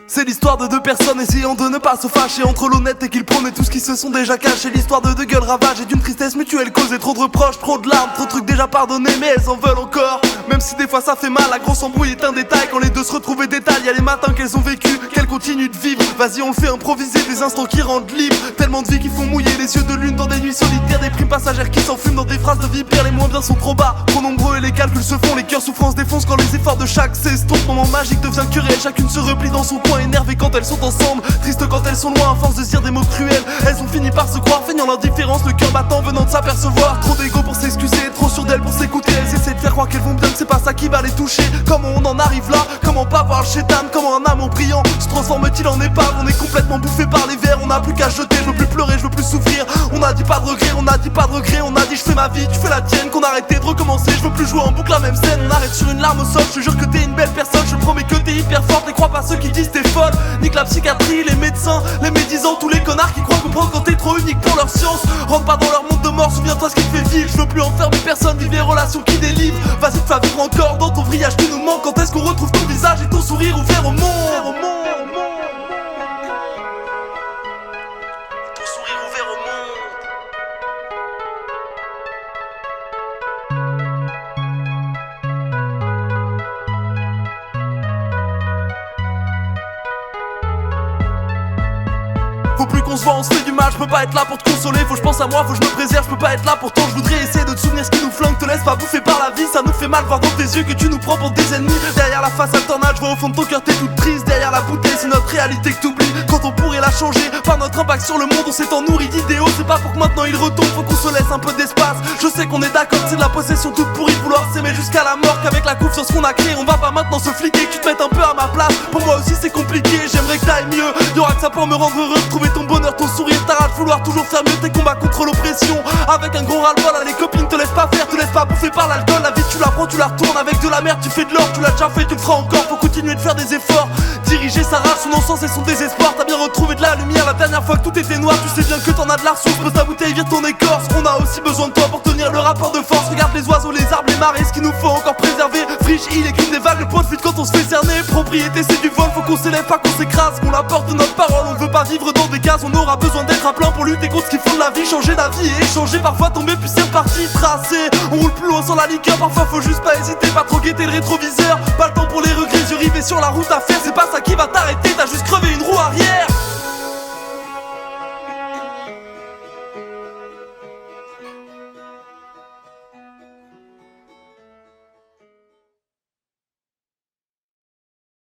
C'est l'histoire de deux personnes essayant de ne pas se fâcher, entre l'honnêteté qu'ils prônent et tout ce qui se sont déjà cachés. L'histoire de deux gueules ravagées d'une tristesse mutuelle causée. Trop de reproches, trop de larmes, trop de trucs déjà pardonnés, mais elles en veulent encore. Même si des fois ça fait mal, la grosse embrouille est un détail. Quand les deux se retrouvent et détaillent, y'a les matins qu'elles ont vécu, qu'elles continuent de vivre. Vas-y, on le fait improviser, des instants qui rendent libre. Tellement de vies qui font mouiller les yeux de lune dans des nuits solitaires. Des primes passagères qui s'enfument dans des phrases de vipères. Les moins bien sont trop bas, trop nombreux et les calculs se font. Les cœurs souffrance défoncent quand les efforts de chaque s'estompent. Moment magique devient querelle, chacune se replie dans son coin. Énervée quand elles sont ensemble, triste quand elles sont loin, à force de se dire des mots cruels. Elles ont fini par se croire, feignant l'indifférence, le cœur battant venant de s'apercevoir. Trop d'ego pour s'excuser, trop sûr d'elles pour s'écouter. Elles essaient de faire croire qu'elles vont bien, que c'est pas ça qui va les toucher. Comment on en arrive là? Comment pas voir le chétan? Comment un amour brillant se transforme-t-il en épave? On est complètement bouffé par les vers, on n'a plus qu'à jeter. Je veux plus pleurer, je veux plus souffrir. On a dit pas de regret, on a dit pas de regret. On a dit je fais ma vie, tu fais la tienne, qu'on arrêtait de recommencer. Je veux plus jouer en boucle la même scène. On arrête sur une larme au sol, je te jure que t'es une belle personne. Je promets que t'es hyper forte, et crois pas ceux qui disent t'es folle. Nique la psychiatrie, les médecins, les médisants, tous les connards qui croient comprendre quand t'es trop unique pour leur science. Rentre pas dans leur monde de mort, souviens-toi ce qui te fait vivre. Je veux plus enfermer personne, vivre des relations qui délivrent. Vas-y, te faire vivre encore dans ton vrillage qui nous manque. Quand est-ce qu'on retrouve ton visage et ton sourire ouvert au monde? Ton sourire ouvert au monde. Faut plus qu'on se voit, on se fait du mal, je peux pas être là pour te consoler. Faut que je pense à moi, faut que je me préserve, je peux pas être là. Pourtant je voudrais essayer de te souvenir ce qui nous flingue. Te laisse pas bouffer par la vie, ça nous fait mal voir dans tes yeux que tu nous prends pour des ennemis. Derrière la face alternate, je vois au fond de ton cœur t'es toute triste. Derrière la bouteille, c'est notre réalité que t'oublies. Quand on pourrait la changer, par notre impact sur le monde, on s'est en nourri d'idéaux. C'est pas pour que maintenant il retombe, faut qu'on se laisse un peu d'espace. Je sais qu'on est d'accord, c'est de la possession toute pourrie de vouloir s'aimer jusqu'à la mort. Qu'avec la confiance qu'on a créée, on va pas maintenant se fliquer. Que tu te mettes un peu à ma place, pour moi aussi c'est compliqué. J'aimerais que t'ailles mieux, y'aura que ça pour me rendre heureux. Trouver ton bonheur, ton sourire, t'arrêtes de vouloir toujours faire mieux tes combats contre l'oppression. Avec un gros ras-le-bol, les copines te laissent pas faire, te laissent pas bouffer par l'alcool. La vie tu la prends, tu la retournes, avec de la merde tu fais de l'or. Tu l'as déjà fait, tu le feras encore, faut continuer de faire des efforts. Diriger sa rage, son non-sens et son désespoir. T'as bien retrouvé de la lumière la dernière fois que tout était noir. Tu sais bien que t'en as de la ressource, pose ta bouteille, vire ton écorce. On a aussi besoin de toi pour tenir le rapport de force. Regarde les oiseaux, les arbres, les marées, ce qu'il nous faut encore préserver. Friche, il est qu'une des vagues, le point de fuite quand on se fait cerner. Propriété c'est du vol, faut qu'on s'élève, pas qu'on s'écrase. Qu'on apporte notre parole, on veut pas vivre dans des cases. On aura besoin d'être à plein pour lutter contre ce qui font de la vie. Changer d'avis et échanger, parfois tomber puis c'est reparti. Tracé, on roule plus loin sans la liqueur. Parfois faut juste pas hésiter, pas trop guetter le rétroviseur. Pas le temps pour les regrets, yeux rivés sur la route à faire. C'est pas ça qui va t'arrêter, t'as juste crevé une roue arrière.